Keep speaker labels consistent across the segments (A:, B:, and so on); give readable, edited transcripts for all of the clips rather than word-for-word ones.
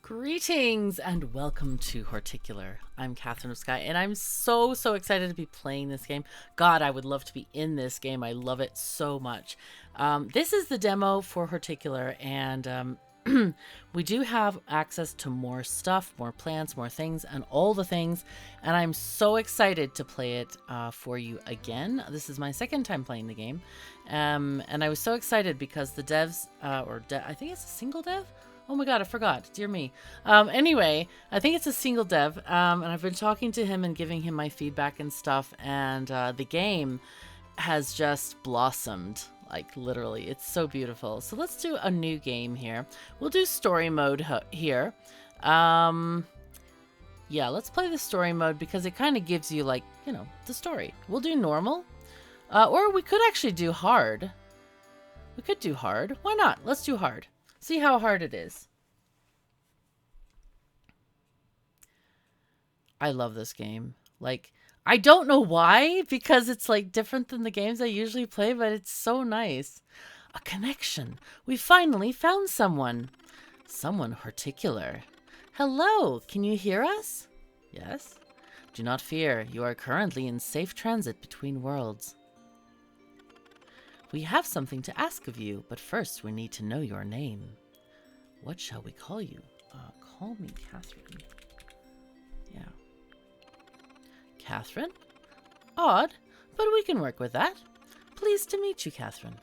A: Greetings and welcome to Horticular. I'm KatherineOfSky and I'm so excited to be playing this game. God, I would love to be in this game. I love it so much. This is the demo for Horticular, and we do have access to more stuff, more plants, more things, and all the things. And I'm so excited to play it for you again. This is my second time playing the game. And I was so excited because the devs, I think it's a single dev? Oh my god, I forgot. Dear me. Anyway, I think it's a single dev, and I've been talking to him and giving him my feedback and stuff, and the game has just blossomed. Like, literally. It's so beautiful. So let's do a new game here. We'll do story mode here. Yeah, let's play the story mode because it kind of gives you, like, you know, the story. We'll do normal. Or we could actually do hard. We could do hard. Why not? Let's do hard. See how hard it is. I love this game. Like, I don't know why, because it's like different than the games I usually play, but it's so nice. A connection. We finally found someone. Someone Horticular. Hello, can you hear us? Yes? Do not fear, you are currently in safe transit between worlds. We have something to ask of you, but first we need to know your name. What shall we call you? Call me Katherine. Yeah. Katherine? Odd, but we can work with that. Pleased to meet you, Katherine.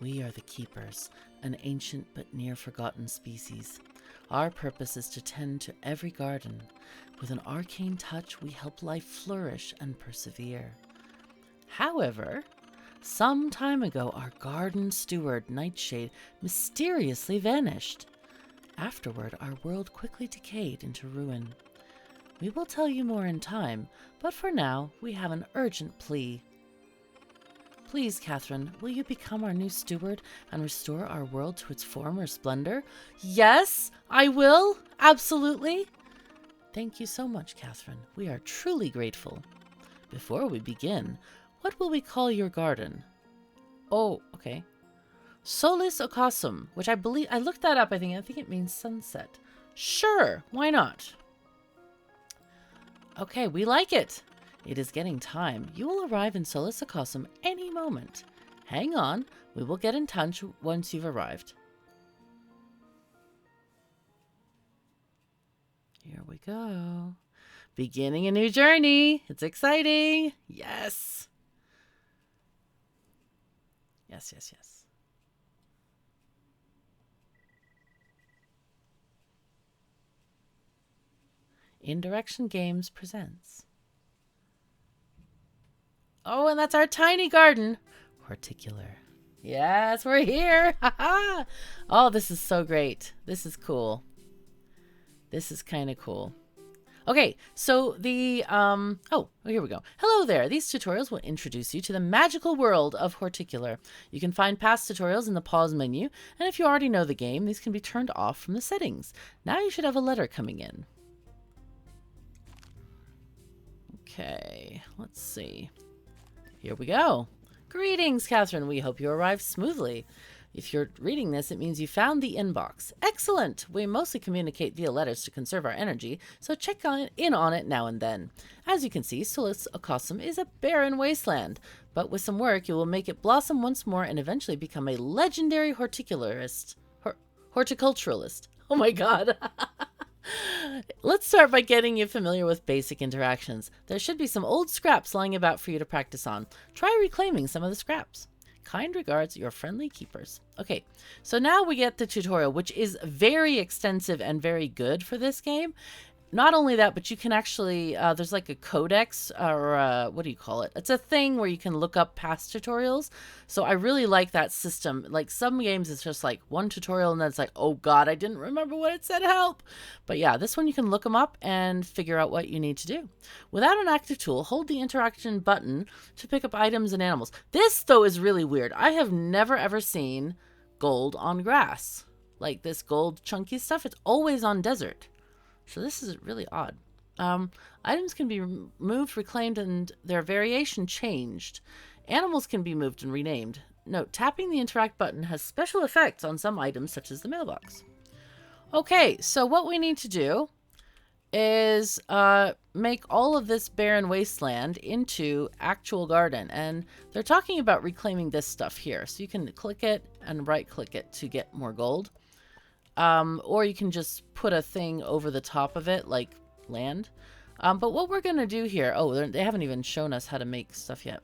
A: We are the Keepers, an ancient but near-forgotten species. Our purpose is to tend to every garden. With an arcane touch, we help life flourish and persevere. However, some time ago, our garden steward, Nightshade, mysteriously vanished. Afterward, our world quickly decayed into ruin. We will tell you more in time, but for now, we have an urgent plea. Please, Katherine, will you become our new steward and restore our world to its former splendor? Yes, I will. Absolutely. Thank you so much, Katherine. We are truly grateful. Before we begin, what will we call your garden? Oh, okay. Solis Ocasum, which I believe, I looked that up, I think it means sunset. Sure, why not? Okay, we like it. It is getting time. You will arrive in Solis Ocasum any moment. Hang on, we will get in touch once you've arrived. Here we go. Beginning a new journey. It's exciting. Yes. Yes. Indirection Games presents. Oh, and that's our tiny garden. Horticular. Yes, we're here. Oh, this is so great. This is cool. This is kind of cool. Okay, so the, here we go. Hello there. These tutorials will introduce you to the magical world of Horticular. You can find past tutorials in the pause menu, and if you already know the game, these can be turned off from the settings. Now you should have a letter coming in. Okay, let's see. Here we go. Greetings, Katherine. We hope you arrived smoothly. If you're reading this, it means you found the inbox. Excellent! We mostly communicate via letters to conserve our energy, so check in on it now and then. As you can see, Solis Ocasum is a barren wasteland, but with some work, you will make it blossom once more and eventually become a legendary horticulturalist. Oh my god! Let's start by getting you familiar with basic interactions. There should be some old scraps lying about for you to practice on. Try reclaiming some of the scraps. Kind regards, your friendly keepers. Okay, so now we get the tutorial, which is very extensive and very good for this game. Not only that, but you can actually, there's like a codex, or what do you call it? It's a thing where you can look up past tutorials. So I really like that system. Like some games, it's just like one tutorial and then it's like, oh God, I didn't remember what it said, help. But yeah, this one you can look them up and figure out what you need to do. Without an active tool, hold the interaction button to pick up items and animals. This though is really weird. I have never ever seen gold on grass. Like this gold chunky stuff, it's always on desert. So this is really odd. Items can be moved, reclaimed, and their variation changed. Animals can be moved and renamed. Note, tapping the interact button has special effects on some items, such as the mailbox. Okay, so what we need to do is make all of this barren wasteland into actual garden. And they're talking about reclaiming this stuff here. So you can click it and right click it to get more gold. Or you can just put a thing over the top of it like land. But what we're going to do here, oh, they haven't even shown us how to make stuff yet.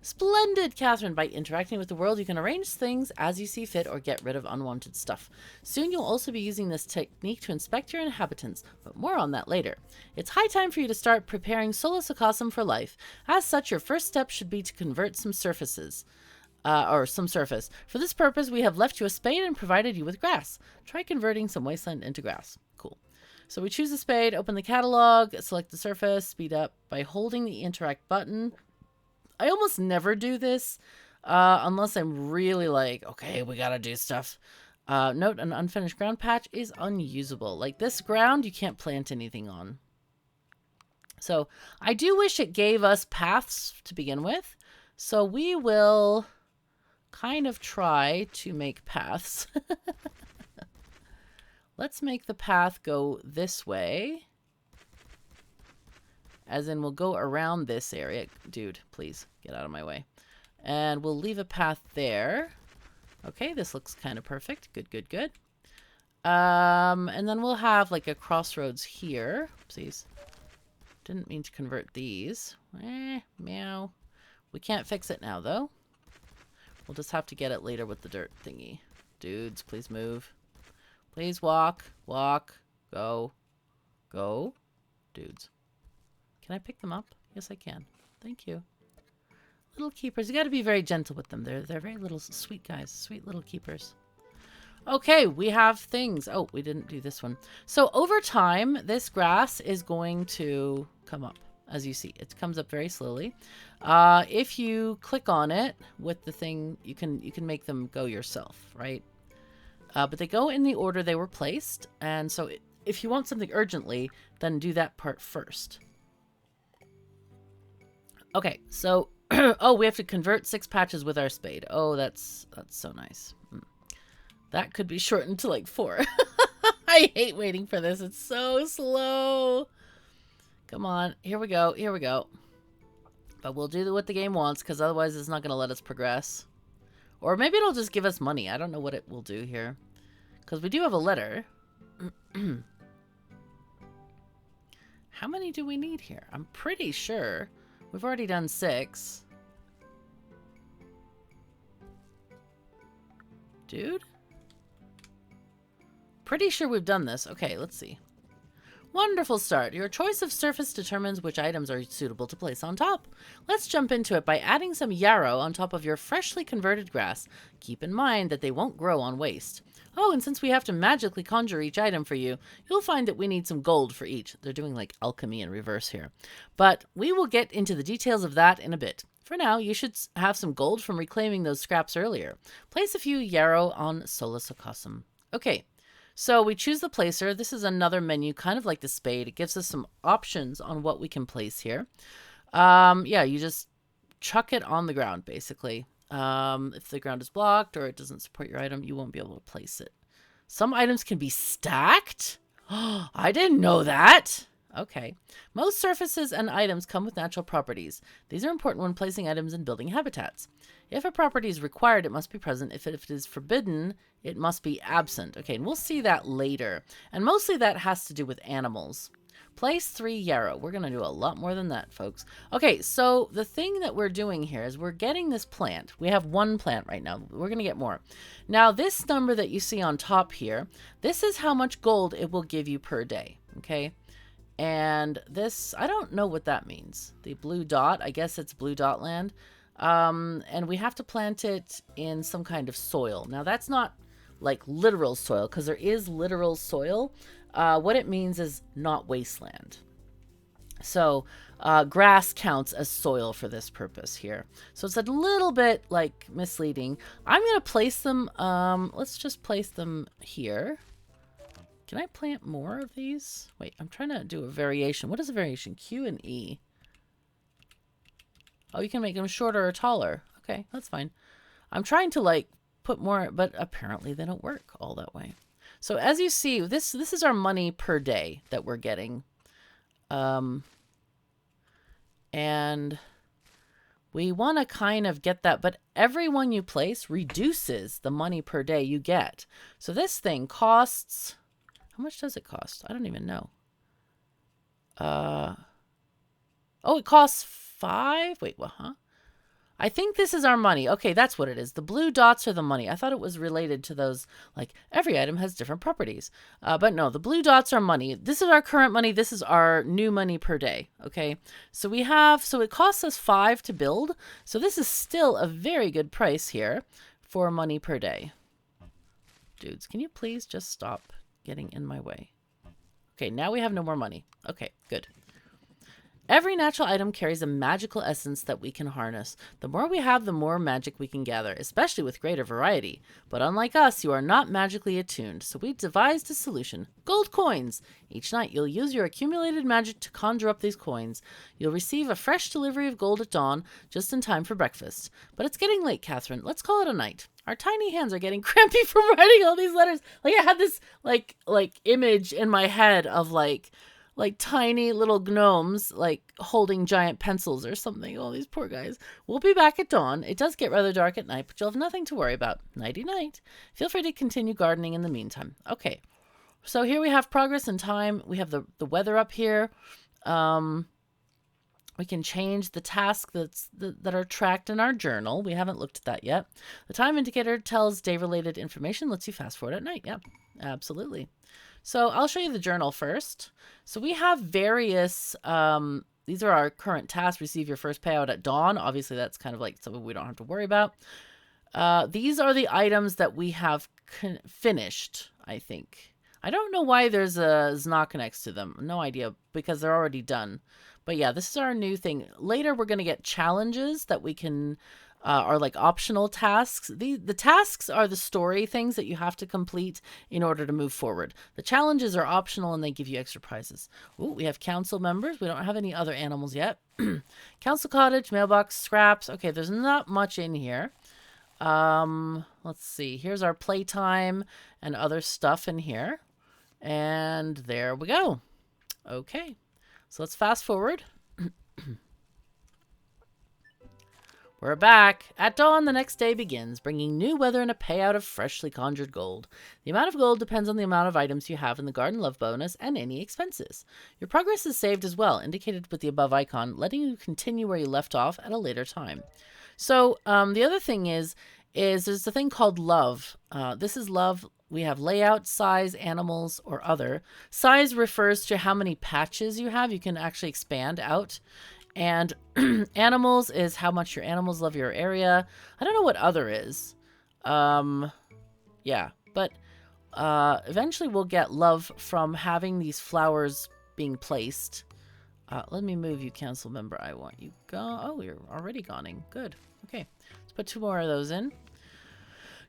A: Splendid, Catherine. By interacting with the world, you can arrange things as you see fit or get rid of unwanted stuff. Soon you'll also be using this technique to inspect your inhabitants, but more on that later. It's high time for you to start preparing Solus for life. As such, your first step should be to convert some surfaces. Some surface. For this purpose, we have left you a spade and provided you with grass. Try converting some wasteland into grass. Cool. So we choose a spade, open the catalog, select the surface, speed up by holding the interact button. I almost never do this unless I'm really like, okay, we gotta do stuff. Note, an unfinished ground patch is unusable. Like this ground, you can't plant anything on. So I do wish it gave us paths to begin with. So we will kind of try to make paths. Let's make the path go this way. As in, we'll go around this area. Dude, please, get out of my way. And we'll leave a path there. Okay, this looks kind of perfect. Good, good, good. And then we'll have, like, a crossroads here. Oopsies. Didn't mean to convert these. Meow. We can't fix it now, though. We'll just have to get it later with the dirt thingy. Dudes, please move. Please walk. Walk. Go. Go. Dudes. Can I pick them up? Yes, I can. Thank you. Little keepers. You got to be very gentle with them. They're very little sweet guys. Sweet little keepers. Okay, we have things. Oh, we didn't do this one. So over time, this grass is going to come up. As you see, it comes up very slowly. If you click on it with the thing, you can make them go yourself, right? But they go in the order they were placed. And so if you want something urgently, then do that part first. Okay, so, oh, we have to convert 6 patches with our spade. Oh, that's so nice. That could be shortened to like 4. I hate waiting for this. It's so slow. Come on. Here we go. Here we go. But we'll do what the game wants, because otherwise it's not going to let us progress. Or maybe it'll just give us money. I don't know what it will do here. Because we do have a letter. How many do we need here? I'm pretty sure we've already done 6. Dude? Pretty sure we've done this. Okay, let's see. Wonderful start. Your choice of surface determines which items are suitable to place on top. Let's jump into it by adding some yarrow on top of your freshly converted grass. Keep in mind that they won't grow on waste. Oh, and since we have to magically conjure each item for you, you'll find that we need some gold for each. They're doing like alchemy in reverse here. But we will get into the details of that in a bit. For now, you should have some gold from reclaiming those scraps earlier. Place a few yarrow on Solus. Okay. So we choose the placer. This is another menu, kind of like the spade. It gives us some options on what we can place here. Yeah, you just chuck it on the ground, basically. If the ground is blocked or it doesn't support your item, you won't be able to place it. Some items can be stacked? I didn't know that. Okay. Most surfaces and items come with natural properties. These are important when placing items in building habitats. If a property is required, it must be present. If it is forbidden, it must be absent. Okay, and we'll see that later. And mostly that has to do with animals. Place 3 yarrow. We're going to do a lot more than that, folks. Okay, so the thing that we're doing here is we're getting this plant. We have 1 plant right now. We're going to get more. Now, this number that you see on top here, this is how much gold it will give you per day, okay? And this, I don't know what that means. The blue dot, I guess it's blue dot land. And we have to plant it in some kind of soil. Now, that's not like literal soil, because there is literal soil. What it means is not wasteland. So grass counts as soil for this purpose here. So it's a little bit like misleading. I'm going to place them. Let's just place them here. Can I plant more of these? Wait, I'm trying to do a variation. What is a variation? Q and E. Oh, you can make them shorter or taller. Okay, that's fine. I'm trying to like put more, but apparently they don't work all that way. So as you see, this is our money per day that we're getting. And we want to kind of get that, but every one you place reduces the money per day you get. So this thing costs, how much does it cost? I don't even know. Oh, it costs 5. Wait, what, huh? I think this is our money. Okay, that's what it is. The blue dots are the money. I thought it was related to those, like every item has different properties. But no, the blue dots are money. This is our current money. This is our new money per day. Okay, so it costs us 5 to build. So this is still a very good price here for money per day. Dudes, can you please just stop getting in my way? Okay, now we have no more money. Okay, good. Every natural item carries a magical essence that we can harness. The more we have, the more magic we can gather, especially with greater variety. But unlike us, you are not magically attuned, so we devised a solution. Gold coins! Each night, you'll use your accumulated magic to conjure up these coins. You'll receive a fresh delivery of gold at dawn, just in time for breakfast. But it's getting late, Katherine. Let's call it a night. Our tiny hands are getting crampy from writing all these letters. Like, I had this, like image in my head of, like tiny little gnomes, like holding giant pencils or something. Oh, these poor guys. We'll be back at dawn. It does get rather dark at night, but you'll have nothing to worry about. Nighty night. Feel free to continue gardening in the meantime. Okay. So here we have progress and time. We have the weather up here. We can change the tasks that are tracked in our journal. We haven't looked at that yet. The time indicator tells day-related information. Lets you fast forward at night. Yep, absolutely. So I'll show you the journal first. So we have various, these are our current tasks. Receive your first payout at dawn. Obviously, that's kind of like something we don't have to worry about. These are the items that we have finished, I think. I don't know why there's a Znak next to them. No idea, because they're already done. But yeah, this is our new thing. Later, we're going to get challenges that we can... are like optional tasks. The tasks are the story things that you have to complete in order to move forward. The challenges are optional and they give you extra prizes. Ooh, we have council members. We don't have any other animals yet. Council cottage, mailbox, scraps. Okay, there's not much in here. Let's see. Here's our playtime and other stuff in here. And there we go. Okay, so let's fast forward. We're back. At dawn, the next day begins, bringing new weather and a payout of freshly conjured gold. The amount of gold depends on the amount of items you have in the Garden Love bonus and any expenses. Your progress is saved as well, indicated with the above icon, letting you continue where you left off at a later time. So, the other thing is there's a thing called love. This is love. We have layout, size, animals, or other. Size refers to how many patches you have. You can actually expand out. And animals is how much your animals love your area. I don't know what other is. Yeah, but eventually we'll get love from having these flowers being placed. Let me move you, council member. I want you gone. Oh, you're already goning. Good. Okay, let's put 2 more of those in.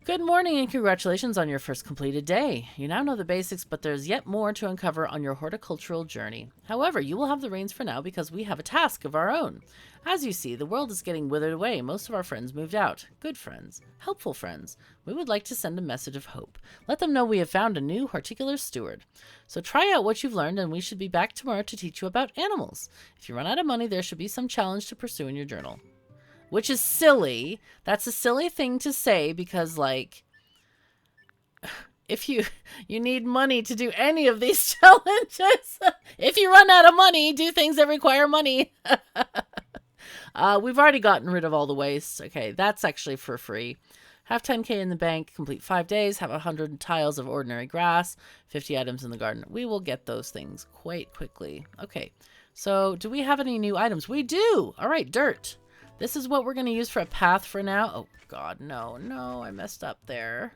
A: Good morning and congratulations on your first completed day. You now know the basics, but there's yet more to uncover on your horticultural journey. However, you will have the reins for now because we have a task of our own. As you see, the world is getting withered away. Most of our friends moved out. Good friends. Helpful friends. We would like to send a message of hope. Let them know we have found a new horticular steward. So try out what you've learned and we should be back tomorrow to teach you about animals. If you run out of money, there should be some challenge to pursue in your journal. Which is silly. That's a silly thing to say because, like, if you need money to do any of these challenges, if you run out of money, do things that require money. We've already gotten rid of all the waste. Okay, that's actually for free. Have 10K in the bank, complete 5 days, have 100 tiles of ordinary grass, 50 items in the garden. We will get those things quite quickly. Okay, so do we have any new items? We do! All right, dirt. This is what we're going to use for a path for now. Oh, God, no, I messed up there.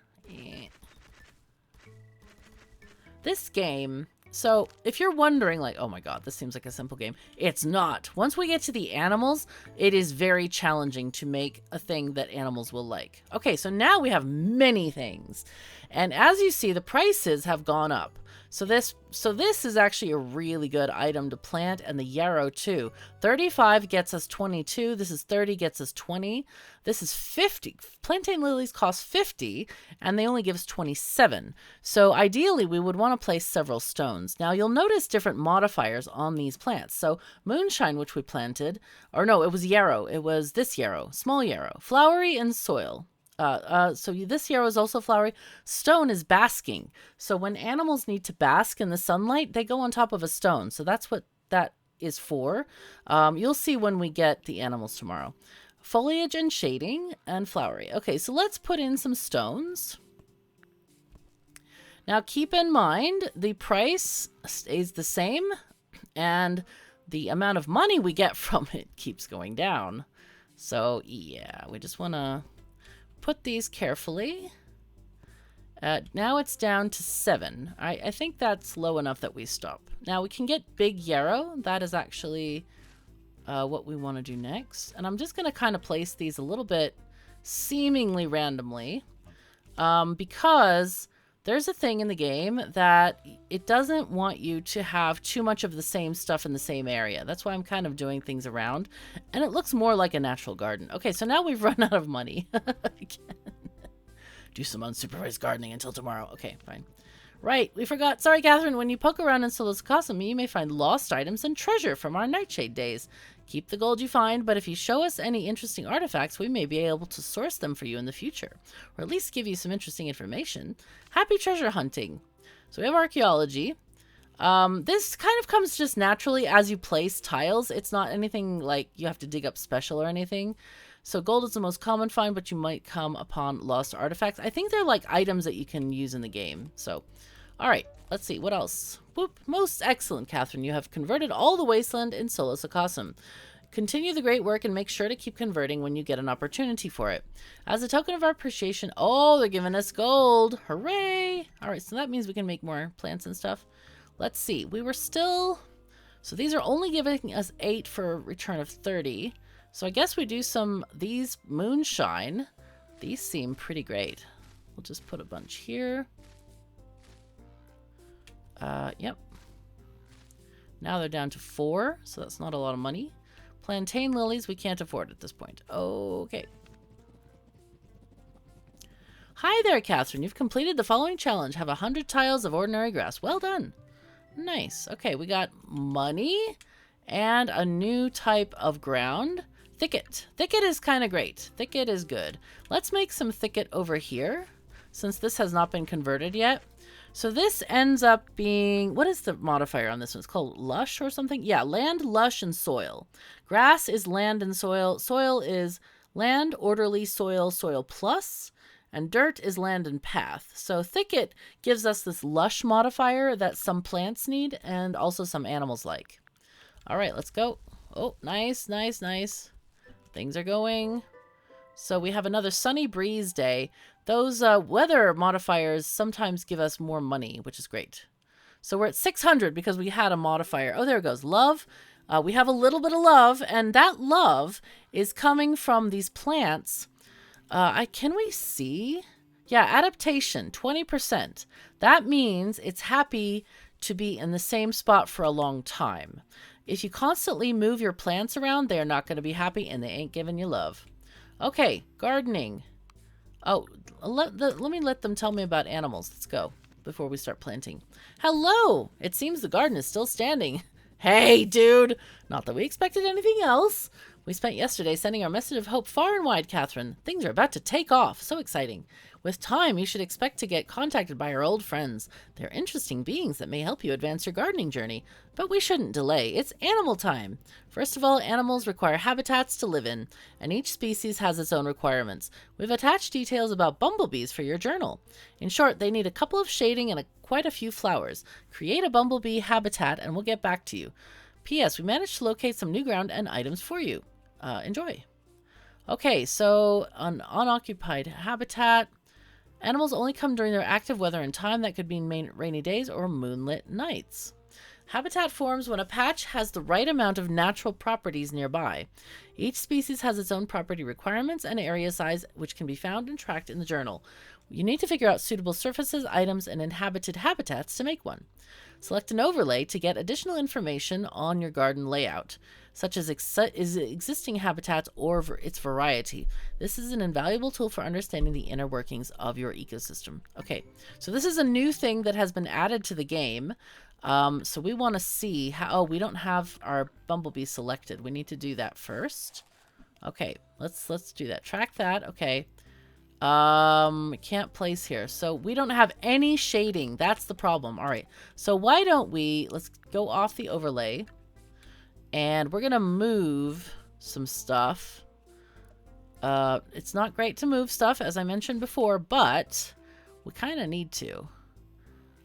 A: This game, so if you're wondering, like, oh my God, this seems like a simple game. It's not. Once we get to the animals, it is very challenging to make a thing that animals will like. Okay, so now we have many things. And as you see, the prices have gone up. So this is actually a really good item to plant, and the yarrow too. 35 gets us 22. This is 30, gets us 20. This is 50. Plantain lilies cost 50, and they only give us 27. So ideally, we would want to place several stones. Now you'll notice different modifiers on these plants. So moonshine, which we planted, or no, it was yarrow. It was this yarrow, small yarrow, flowery and soil. This yarrow is also flowery. Stone is basking. So when animals need to bask in the sunlight, they go on top of a stone. So that's what that is for. You'll see when we get the animals tomorrow. Foliage and shading and flowery. Okay, so let's put in some stones. Now keep in mind the price stays the same and the amount of money we get from it keeps going down. So yeah, we just want to put these carefully. Now it's down to 7. I think that's low enough that we stop. Now we can get big yarrow. That is actually what we want to do next. And I'm just going to kind of place these a little bit seemingly randomly because there's a thing in the game that it doesn't want you to have too much of the same stuff in the same area. That's why I'm kind of doing things around. And it looks more like a natural garden. Okay, so now we've run out of money. Do some unsupervised gardening until tomorrow. Okay, fine. Right, we forgot. Sorry, Katherine. When you poke around in Solo's Castle, you may find lost items and treasure from our Nightshade days. Keep the gold you find, but if you show us any interesting artifacts, we may be able to source them for you in the future, or at least give you some interesting information. Happy treasure hunting. So we have archaeology. This kind of comes just naturally as you place tiles. It's not anything like you have to dig up special or anything. So gold is the most common find, but you might come upon lost artifacts. I think they're like items that you can use in the game. So, all right, let's see. What else? Whoop. Most excellent, Katherine. You have converted all the wasteland in Solos Akasum. Continue the great work and make sure to keep converting when you get an opportunity for it. As a token of our appreciation, oh, they're giving us gold. Hooray. All right, so that means we can make more plants and stuff. Let's see. We were still... So these are only giving us 8 for a return of 30. So I guess we do these moonshine. These seem pretty great. We'll just put a bunch here. Yep. Now they're down to 4, so that's not a lot of money. Plantain lilies we can't afford at this point. Okay. Hi there, Katherine. You've completed the following challenge. Have 100 tiles of ordinary grass. Well done. Nice. Okay, we got money and a new type of ground. Thicket. Thicket is kind of great. Thicket is good. Let's make some thicket over here since this has not been converted yet. So this ends up being, what is the modifier on this one? It's called lush or something? Yeah, land, lush, and soil. Grass is land and soil. Soil is land, orderly, soil, soil plus. And dirt is land and path. So thicket gives us this lush modifier that some plants need and also some animals like. All right, let's go. Oh, nice, nice, nice. Things are going. So we have another sunny breeze day. Those weather modifiers sometimes give us more money, which is great. So we're at 600 because we had a modifier. Oh, there it goes. Love. We have a little bit of love, and that love is coming from these plants. Can we see? Yeah, adaptation, 20%. That means it's happy to be in the same spot for a long time. If you constantly move your plants around, they're not going to be happy and they ain't giving you love. Okay, gardening. Oh, let me let them tell me about animals. Let's go before we start planting. Hello! It seems the garden is still standing. Hey, dude! Not that we expected anything else. We spent yesterday sending our message of hope far and wide, Katherine. Things are about to take off. So exciting. With time, you should expect to get contacted by our old friends. They're interesting beings that may help you advance your gardening journey. But we shouldn't delay. It's animal time. First of all, animals require habitats to live in, and each species has its own requirements. We've attached details about bumblebees for your journal. In short, they need a couple of shading and quite a few flowers. Create a bumblebee habitat, and we'll get back to you. P.S. We managed to locate some new ground and items for you. Enjoy. Okay, so an unoccupied habitat. Animals only come during their active weather and time. That could mean rainy days or moonlit nights. Habitat forms when a patch has the right amount of natural properties nearby. Each species has its own property requirements and area size, which can be found and tracked in the journal. You need to figure out suitable surfaces, items, and inhabited habitats to make one. Select an overlay to get additional information on your garden layout, such as existing habitats or its variety. This is an invaluable tool for understanding the inner workings of your ecosystem. Okay, so this is a new thing that has been added to the game. So we want to see how... Oh, we don't have our bumblebee selected. We need to do that first. Okay, let's do that. Track that. Okay. Can't place here. So we don't have any shading. That's the problem. All right. So why don't we... Let's go off the overlay. And we're going to move some stuff. It's not great to move stuff, as I mentioned before, but we kind of need to.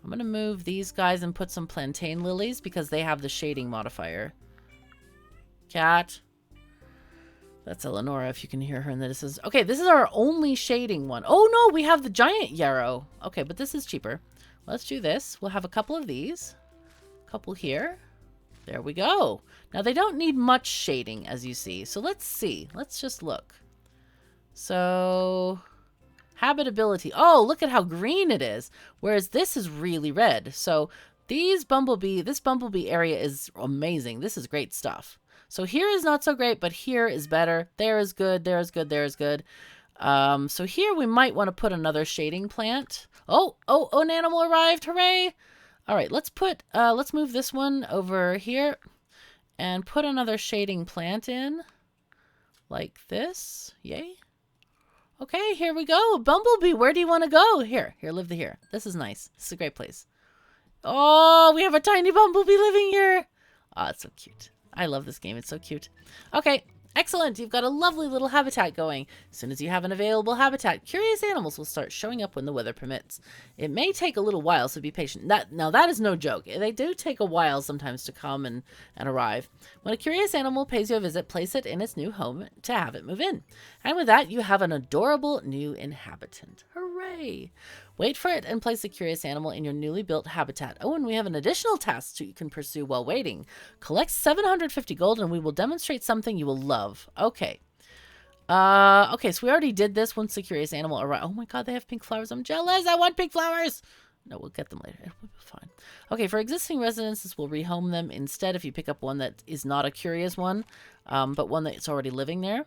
A: I'm going to move these guys and put some plantain lilies because they have the shading modifier. Cat. That's Eleonora, if you can hear her in the distance. Okay, this is our only shading one. Oh, no, we have the giant yarrow. Okay, but this is cheaper. Let's do this. We'll have a couple of these. A couple here. There we go. Now, they don't need much shading, as you see. So let's see. Let's just look. So... habitability. Oh, look at how green it is. Whereas this is really red. So this bumblebee area is amazing. This is great stuff. So here is not so great, but here is better. There is good. There is good. There is good. So here we might want to put another shading plant. Oh, an animal arrived. Hooray. All right, let's move this one over here and put another shading plant in like this. Yay. Okay, here we go. Bumblebee, where do you want to go? Here, live here. This is nice. This is a great place. Oh, we have a tiny bumblebee living here. Oh, it's so cute. I love this game. It's so cute. Okay, excellent. You've got a lovely little habitat going. As soon as you have an available habitat, curious animals will start showing up when the weather permits. It may take a little while, so be patient. Now, that is no joke. They do take a while sometimes to come and arrive. When a curious animal pays you a visit, place it in its new home to have it move in. And with that, you have an adorable new inhabitant. Hooray! Wait for it and place a curious animal in your newly built habitat. Oh, and we have an additional task you can pursue while waiting. Collect 750 gold and we will demonstrate something you will love. Okay. Okay, so we already did this once the curious animal arrived. Oh my god, they have pink flowers. I'm jealous. I want pink flowers. No, we'll get them later. It will be fine. Okay, for existing residences, we'll rehome them instead if you pick up one that is not a curious one, but one that's already living there.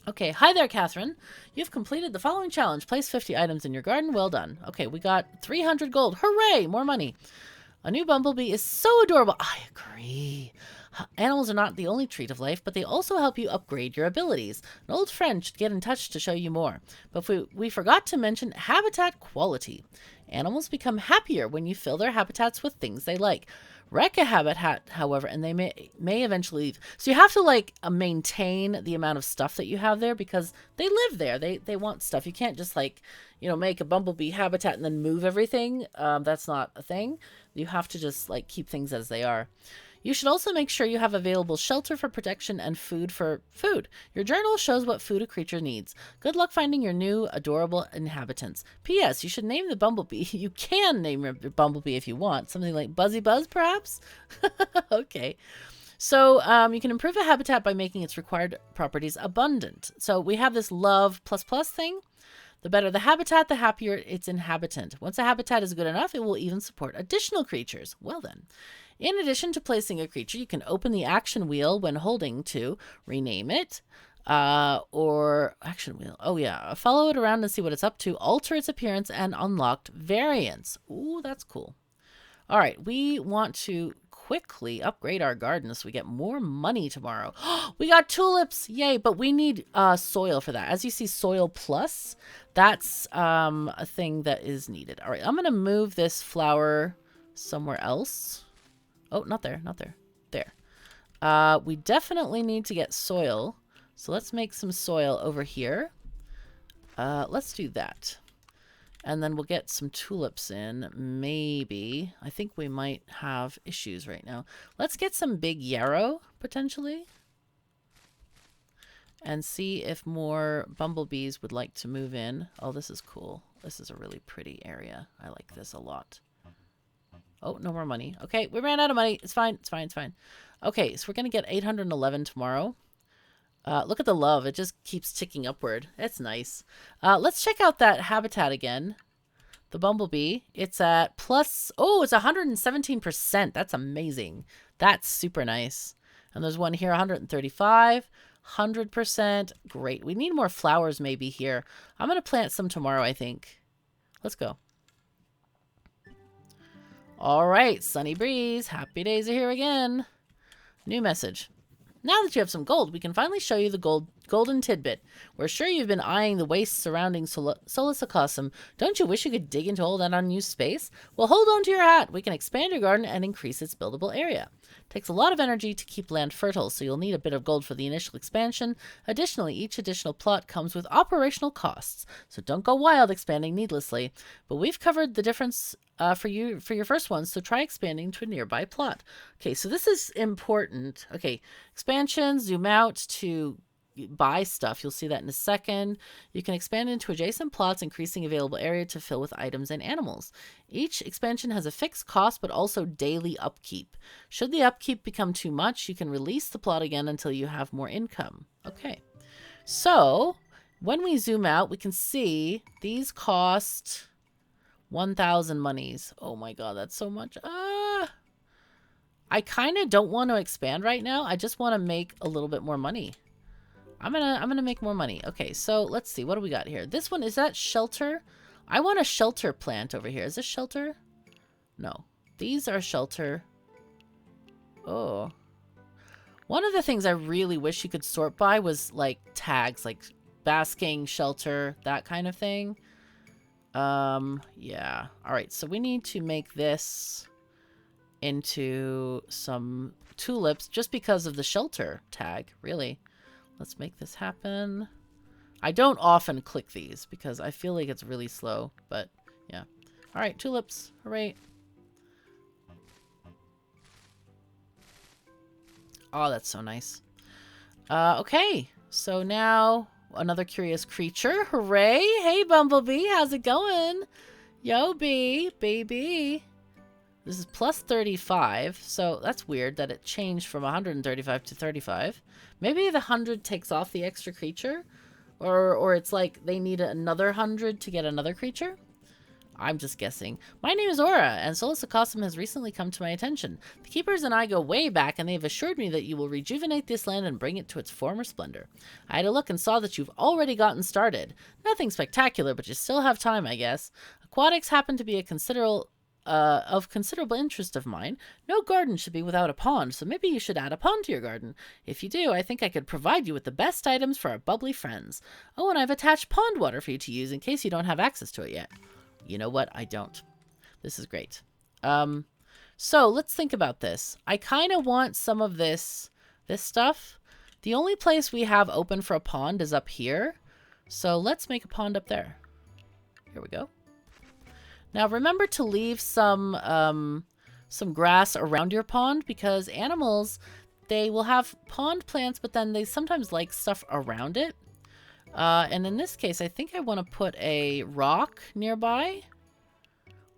A: Okay, hi there, Katherine. You've completed the following challenge. Place 50 items in your garden. Well done. Okay, we got 300 gold. Hooray! More money. A new bumblebee is so adorable. I agree. Animals are not the only treat of life, but they also help you upgrade your abilities. An old friend should get in touch to show you more. But we forgot to mention habitat quality. Animals become happier when you fill their habitats with things they like. Wreck a habitat, however, and they may eventually leave. So you have to maintain the amount of stuff that you have there because they live there. They want stuff. You can't just make a bumblebee habitat and then move everything. That's not a thing. You have to just keep things as they are. You should also make sure you have available shelter for protection and food for food. Your journal shows what food a creature needs. Good luck finding your new adorable inhabitants. P.S. You should name the bumblebee. You can name your bumblebee if you want. Something like Buzzy Buzz, perhaps? Okay. So you can improve a habitat by making its required properties abundant. So we have this love ++ thing. The better the habitat, the happier its inhabitant. Once a habitat is good enough, it will even support additional creatures. Well then. In addition to placing a creature, you can open the action wheel when holding to rename it, or action wheel. Oh yeah, follow it around and see what it's up to, alter its appearance, and unlocked variants. Ooh, that's cool. All right, we want to quickly upgrade our garden so we get more money tomorrow. We got tulips, yay! But we need soil for that. As you see, soil plus, that's a thing that is needed. All right, I'm gonna move this flower somewhere else. Oh, not there, not there. There. We definitely need to get soil. So let's make some soil over here. Let's do that. And then we'll get some tulips in, maybe. I think we might have issues right now. Let's get some big yarrow, potentially. And see if more bumblebees would like to move in. Oh, this is cool. This is a really pretty area. I like this a lot. Oh, no more money. Okay, we ran out of money. It's fine. It's fine. It's fine. Okay, so we're going to get 811 tomorrow. Look at the love. It just keeps ticking upward. It's nice. Let's check out that habitat again. The bumblebee. It's at plus... Oh, it's 117%. That's amazing. That's super nice. And there's one here, 135. 100%. Great. We need more flowers maybe here. I'm going to plant some tomorrow, I think. Let's go. All right. Sunny breeze. Happy days are here again. New message. Now that you have some gold, we can finally show you the golden tidbit. We're sure you've been eyeing the wastes surrounding Solisacosum. Don't you wish you could dig into all that unused space? Well, hold on to your hat. We can expand your garden and increase its buildable area. It takes a lot of energy to keep land fertile, so you'll need a bit of gold for the initial expansion. Additionally, each additional plot comes with operational costs, so don't go wild expanding needlessly. But we've covered the difference for your first one, so try expanding to a nearby plot. Okay, so this is important. Okay, expansion, zoom out to buy stuff. You'll see that in a second. You can expand into adjacent plots, increasing available area to fill with items and animals. Each expansion has a fixed cost, but also daily upkeep. Should the upkeep become too much, you can release the plot again until you have more income. Okay, so when we zoom out, we can see these cost 1,000 monies. Oh my god, that's so much. I kind of don't want to expand right now. I just want to make a little bit more money. I'm gonna make more money. Okay, so let's see. What do we got here? This one, is that shelter? I want a shelter plant over here. Is this shelter? No. These are shelter. Oh. One of the things I really wish you could sort by was like tags, like basking, shelter, that kind of thing. Yeah. All right, so we need to make this into some tulips just because of the shelter tag, really. Let's make this happen. I don't often click these because I feel like it's really slow, but yeah. All right, tulips. Hooray. Oh, that's so nice. Okay, so now another curious creature. Hooray. Hey, Bumblebee. How's it going? Yo, bee. Baby. This is plus 35, so that's weird that it changed from 135 to 35. Maybe the 100 takes off the extra creature? Or it's like they need another 100 to get another creature? I'm just guessing. My name is Aura, and Solisacosum has recently come to my attention. The Keepers and I go way back, and they have assured me that you will rejuvenate this land and bring it to its former splendor. I had a look and saw that you've already gotten started. Nothing spectacular, but you still have time, I guess. Aquatics happen to be of considerable interest of mine. No garden should be without a pond, so maybe you should add a pond to your garden. If you do, I think I could provide you with the best items for our bubbly friends. Oh, and I've attached pond water for you to use in case you don't have access to it yet. You know what? I don't. This is great. So let's think about this. I kind of want some of this stuff. The only place we have open for a pond is up here. So let's make a pond up there. Here we go. Now remember to leave some grass around your pond, because animals, they will have pond plants, but then they sometimes like stuff around it. And in this case, I think I want to put a rock nearby.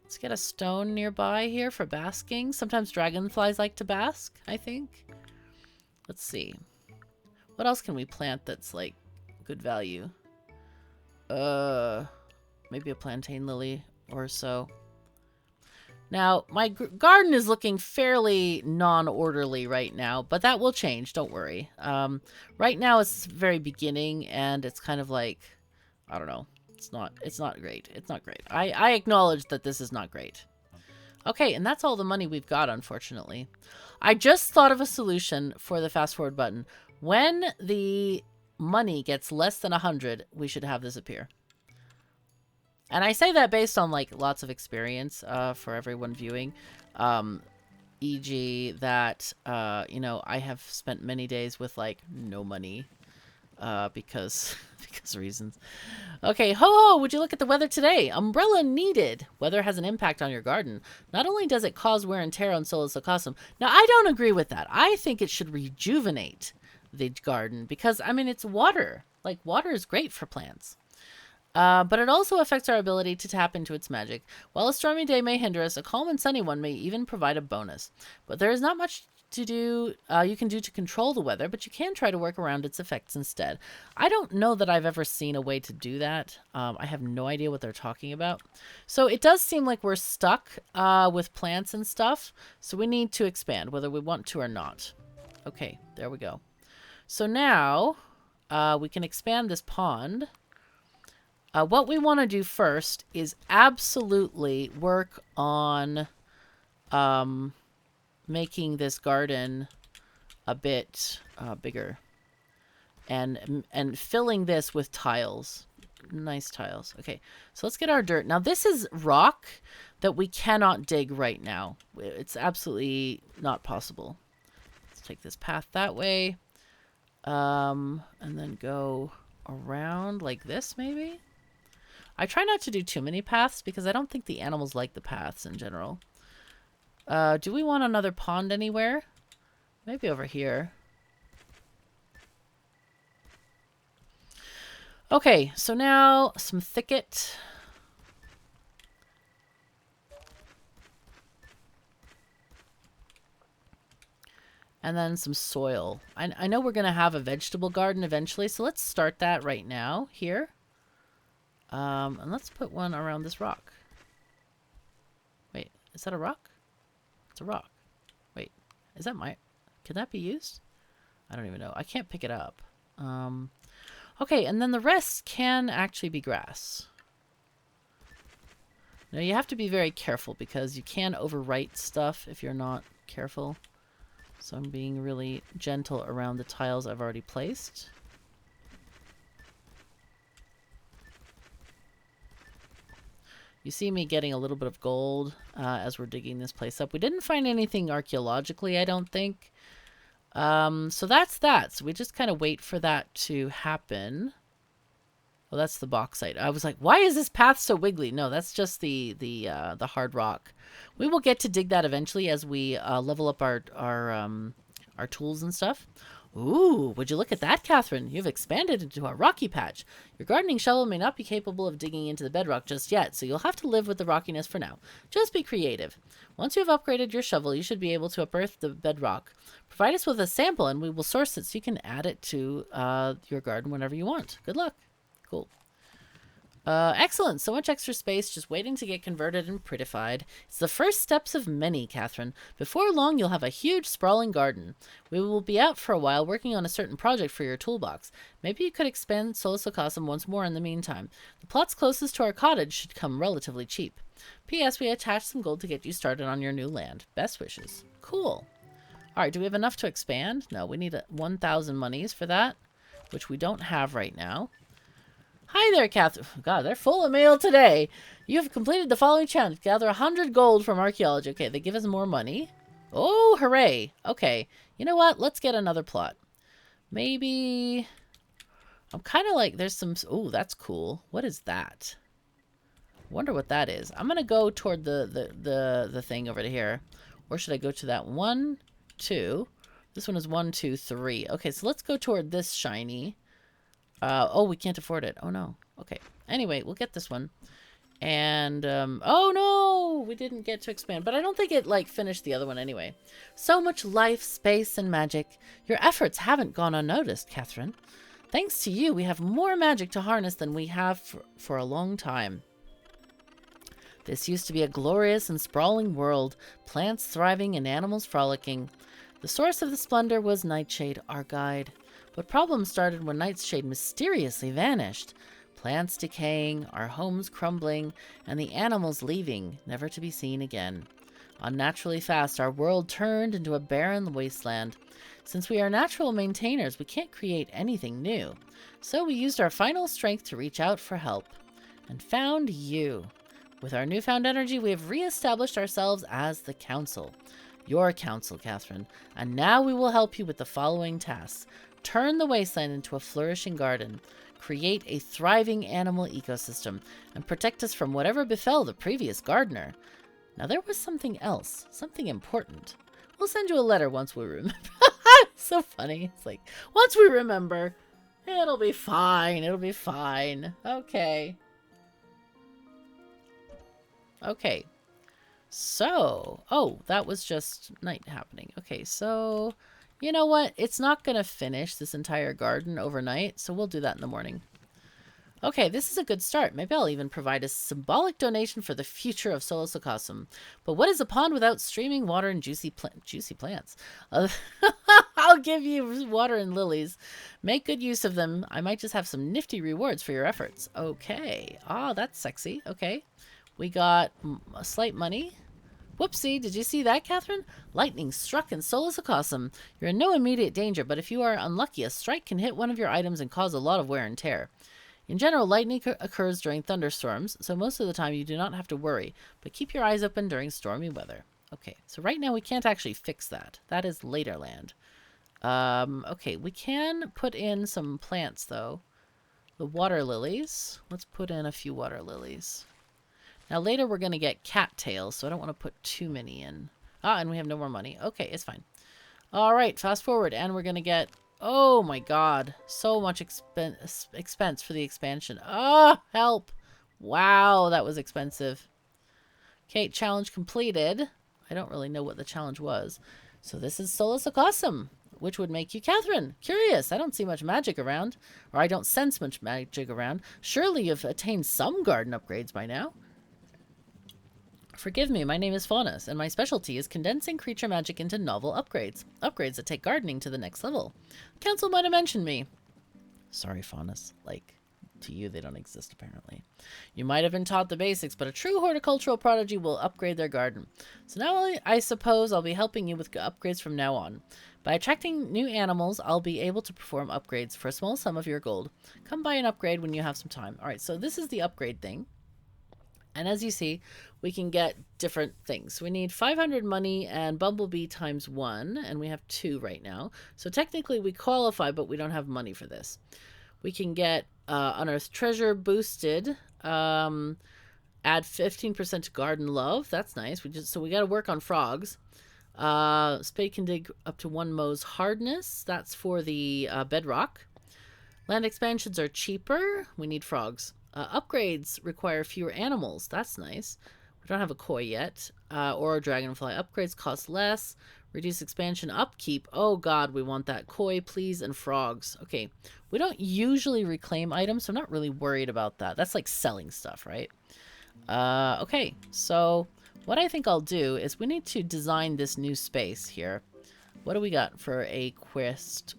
A: Let's get a stone nearby here for basking. Sometimes dragonflies like to bask, I think. Let's see. What else can we plant that's like good value? Maybe a plantain lily or so. Now, my garden is looking fairly non-orderly right now, but that will change, don't worry. Right now it's very beginning, and it's kind of like, I don't know, it's not great. It's not great. I acknowledge that this is not great. Okay, and that's all the money we've got, unfortunately. I just thought of a solution for the fast forward button. When the money gets less than 100, we should have this appear. And I say that based on like lots of experience for everyone viewing, e.g. that, you know, I have spent many days with like no money because reasons. Okay, ho, would you look at the weather today? Umbrella needed. Weather has an impact on your garden. Not only does it cause wear and tear on Solisacosum. Now, I don't agree with that. I think it should rejuvenate the garden because, I mean, it's water. Like, water is great for plants. But it also affects our ability to tap into its magic. While a stormy day may hinder us, a calm and sunny one may even provide a bonus. But there is not much to do to control the weather, but you can try to work around its effects instead. I don't know that I've ever seen a way to do that. I have no idea what they're talking about. So it does seem like we're stuck with plants and stuff. So we need to expand, whether we want to or not. Okay, there we go. So now we can expand this pond. What we want to do first is absolutely work on making this garden a bit bigger and filling this with tiles. Nice tiles. Okay, so let's get our dirt. Now this is rock that we cannot dig right now. It's absolutely not possible. Let's take this path that way. And then go around like this maybe. I try not to do too many paths because I don't think the animals like the paths in general. Do we want another pond anywhere? Maybe over here. Okay, so now some thicket. And then some soil. I know we're going to have a vegetable garden eventually, so let's start that right now here. And let's put one around this rock. Wait, is that a rock? It's a rock. Wait, is that my... Can that be used? I don't even know. I can't pick it up. Okay, and then the rest can actually be grass. Now you have to be very careful because you can overwrite stuff if you're not careful. So I'm being really gentle around the tiles I've already placed. You see me getting a little bit of gold as we're digging this place up. We didn't find anything archaeologically, I don't think. So that's that. So we just kind of wait for that to happen. Oh, that's the bauxite. I was like, why is this path so wiggly? No, that's just the hard rock. We will get to dig that eventually as we level up our tools and stuff. Ooh, would you look at that, Katherine? You've expanded into a rocky patch. Your gardening shovel may not be capable of digging into the bedrock just yet, so you'll have to live with the rockiness for now. Just be creative. Once you have upgraded your shovel, you should be able to unearth the bedrock. Provide us with a sample and we will source it so you can add it to your garden whenever you want. Good luck. Cool. Excellent. So much extra space just waiting to get converted and prettified. It's the first steps of many, Katherine. Before long, you'll have a huge, sprawling garden. We will be out for a while working on a certain project for your toolbox. Maybe you could expand Solosocosm once more in the meantime. The plots closest to our cottage should come relatively cheap. P.S. We attached some gold to get you started on your new land. Best wishes. Cool. Alright, do we have enough to expand? No, we need 1,000 monies for that, which we don't have right now. Hi there, Katherine. God, they're full of mail today. You have completed the following challenge. Gather 100 gold from archaeology. Okay, they give us more money. Oh, hooray. Okay. You know what? Let's get another plot. Maybe... I'm kind of like, there's some... Oh, that's cool. What is that? Wonder what that is. I'm going to go toward the thing over here. Or should I go to that 1, 2? This one is 1, 2, 3. Okay, so let's go toward this shiny... oh, we can't afford it. Oh, no. Okay. Anyway, we'll get this one. And, oh, no! We didn't get to expand. But I don't think it, like, finished the other one anyway. So much life, space, and magic. Your efforts haven't gone unnoticed, Katherine. Thanks to you, we have more magic to harness than we have for a long time. This used to be a glorious and sprawling world. Plants thriving and animals frolicking. The source of the splendor was Nightshade, our guide. But problems started when Nightshade mysteriously vanished. Plants decaying, our homes crumbling, and the animals leaving, never to be seen again. Unnaturally fast, our world turned into a barren wasteland. Since we are natural maintainers, we can't create anything new. So we used our final strength to reach out for help. And found you. With our newfound energy, we have re-established ourselves as the Council. Your Council, Katherine. And now we will help you with the following tasks. Turn the wasteland into a flourishing garden, create a thriving animal ecosystem, and protect us from whatever befell the previous gardener. Now there was something else, something important. We'll send you a letter once we remember. So funny. It's like, once we remember, it'll be fine, it'll be fine. Okay. Okay. So, oh, that was just night happening. Okay, so you know what? It's not going to finish this entire garden overnight, so we'll do that in the morning. Okay, this is a good start. Maybe I'll even provide a symbolic donation for the future of Solosocosm. But what is a pond without streaming water and juicy plants? I'll give you water and lilies. Make good use of them. I might just have some nifty rewards for your efforts. Okay. Ah, that's sexy. Okay. We got a slight money. Whoopsie, did you see that, Catherine? Lightning struck in Solosocosm. You're in no immediate danger, but if you are unlucky, a strike can hit one of your items and cause a lot of wear and tear. In general, lightning occurs during thunderstorms, so most of the time you do not have to worry, but keep your eyes open during stormy weather. Okay, so right now we can't actually fix that. That is later land. Okay, we can put in some plants, though. The water lilies. Let's put in a few water lilies. Now later we're going to get cattails, so I don't want to put too many in. Ah, and we have no more money. Okay, it's fine. All right, fast forward, and we're going to get... Oh my god, so much expense for the expansion. Oh, help. Wow, that was expensive. Okay, challenge completed. I don't really know what the challenge was. So this is Solosocosm, which would make you Katherine. Curious, I don't see much magic around. Or I don't sense much magic around. Surely you've attained some garden upgrades by now. Forgive me, my name is Faunus, and my specialty is condensing creature magic into novel upgrades. Upgrades that take gardening to the next level. Council might have mentioned me. Sorry, Faunus. Like, to you, they don't exist, apparently. You might have been taught the basics, but a true horticultural prodigy will upgrade their garden. So now I suppose I'll be helping you with upgrades from now on. By attracting new animals, I'll be able to perform upgrades for a small sum of your gold. Come buy an upgrade when you have some time. Alright, so this is the upgrade thing. And as you see, we can get different things. We need 500 money and Bumblebee times 1, and we have 2 right now. So technically we qualify, but we don't have money for this. We can get Unearthed Treasure boosted, add 15% to Garden Love. That's nice. So we got to work on frogs. Spade can dig up to 1 Mo's hardness. That's for the bedrock. Land expansions are cheaper. We need frogs. Upgrades require fewer animals. That's nice. We don't have a koi yet. Or a dragonfly. Upgrades cost less. Reduce expansion upkeep. Oh god, we want that. Koi, please, and frogs. Okay. We don't usually reclaim items, so I'm not really worried about that. That's like selling stuff, right? Okay. So what I think I'll do is we need to design this new space here. What do we got for a quest?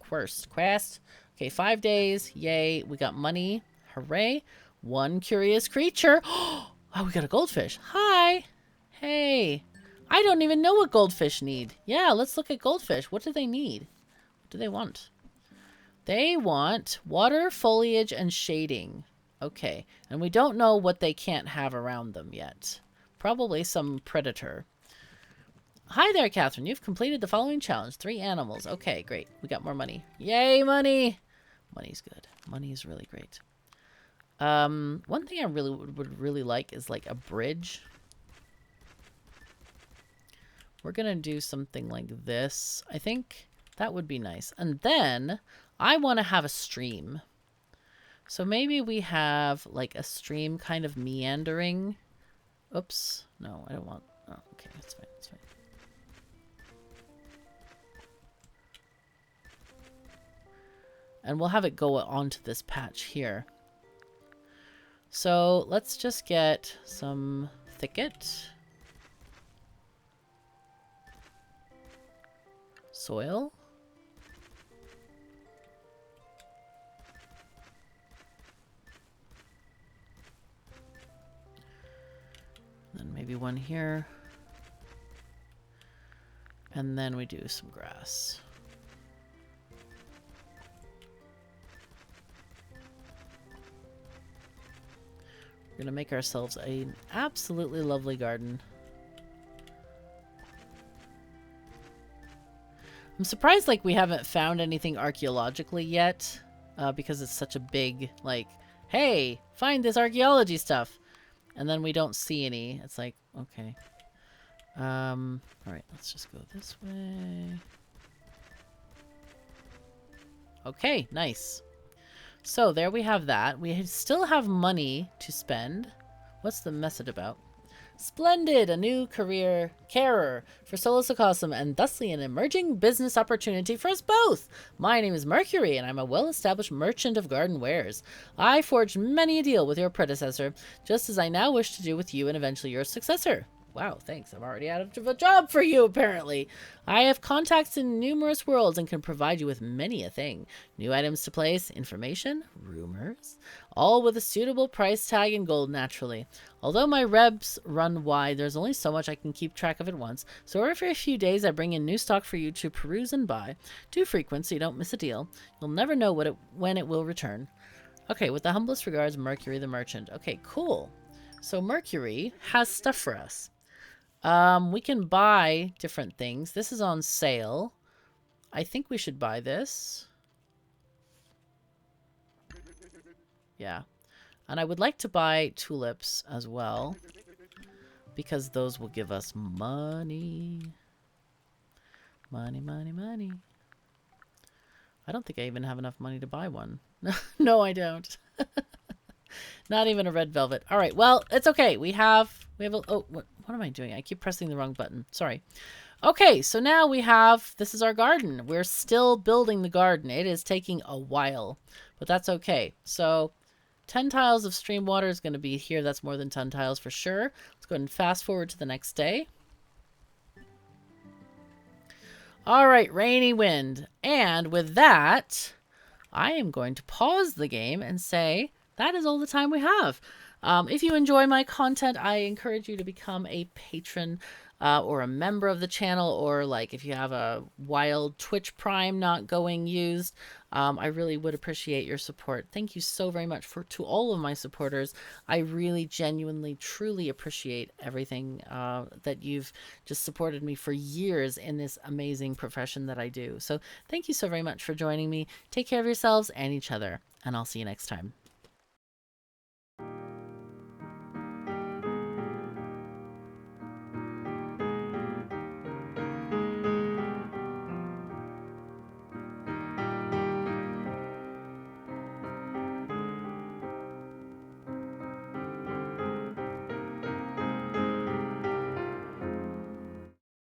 A: Quest. Okay, 5 days. Yay. We got money. Hooray. 1 curious creature. Oh, we got a goldfish. Hi. Hey. I don't even know what goldfish need. Yeah, let's look at goldfish. What do they need? What do they want? They want water, foliage, and shading. Okay. And we don't know what they can't have around them yet. Probably some predator. Hi there, Katherine. You've completed the following challenge. 3 animals. Okay, great. We got more money. Yay, money. Money's good. Money is really great. One thing I really would really like is like a bridge. We're gonna do something like this. I think that would be nice. And then I want to have a stream. So maybe we have like a stream kind of meandering. Oops. No, I don't want... Oh, okay, that's fine. That's fine. And we'll have it go onto this patch here. So let's just get some thicket. Soil. Then maybe one here. And then we do some grass. We're going to make ourselves an absolutely lovely garden. I'm surprised like we haven't found anything archaeologically yet, because it's such a big, like, hey, find this archaeology stuff. And then we don't see any. It's like, okay. Alright, let's just go this way. Okay, nice. So there we have that. We still have money to spend. What's the message about? Splendid! A new career carer for Solus Acosum, and thusly an emerging business opportunity for us both. My name is Mercury, and I'm a well-established merchant of garden wares. I forged many a deal with your predecessor, just as I now wish to do with you and eventually your successor. Wow, thanks. I'm already out of a job for you, apparently. I have contacts in numerous worlds and can provide you with many a thing. New items to place, information, rumors, all with a suitable price tag in gold, naturally. Although my rebs run wide, there's only so much I can keep track of at once, so every few days I bring in new stock for you to peruse and buy. Too frequent so you don't miss a deal. You'll never know when it will return. Okay, with the humblest regards, Mercury the Merchant. Okay, cool. So Mercury has stuff for us. We can buy different things. This is on sale. I think we should buy this. Yeah. And I would like to buy tulips as well, because those will give us money. Money, money, money. I don't think I even have enough money to buy one. No, I don't. Not even a red velvet. All right, well, it's okay. We have a, oh, what am I doing? I keep pressing the wrong button. Sorry. Okay, so now we have, this is our garden. We're still building the garden. It is taking a while, but that's okay. So 10 tiles of stream water is going to be here. That's more than 10 tiles for sure. Let's go ahead and fast forward to the next day. All right, rainy wind. And with that, I am going to pause the game and say that is all the time we have. If you enjoy my content, I encourage you to become a patron or a member of the channel, or like if you have a wild Twitch Prime not going used, I really would appreciate your support. Thank you so very much to all of my supporters. I really genuinely, truly appreciate everything that you've just supported me for years in this amazing profession that I do. So thank you so very much for joining me. Take care of yourselves and each other, and I'll see you next time.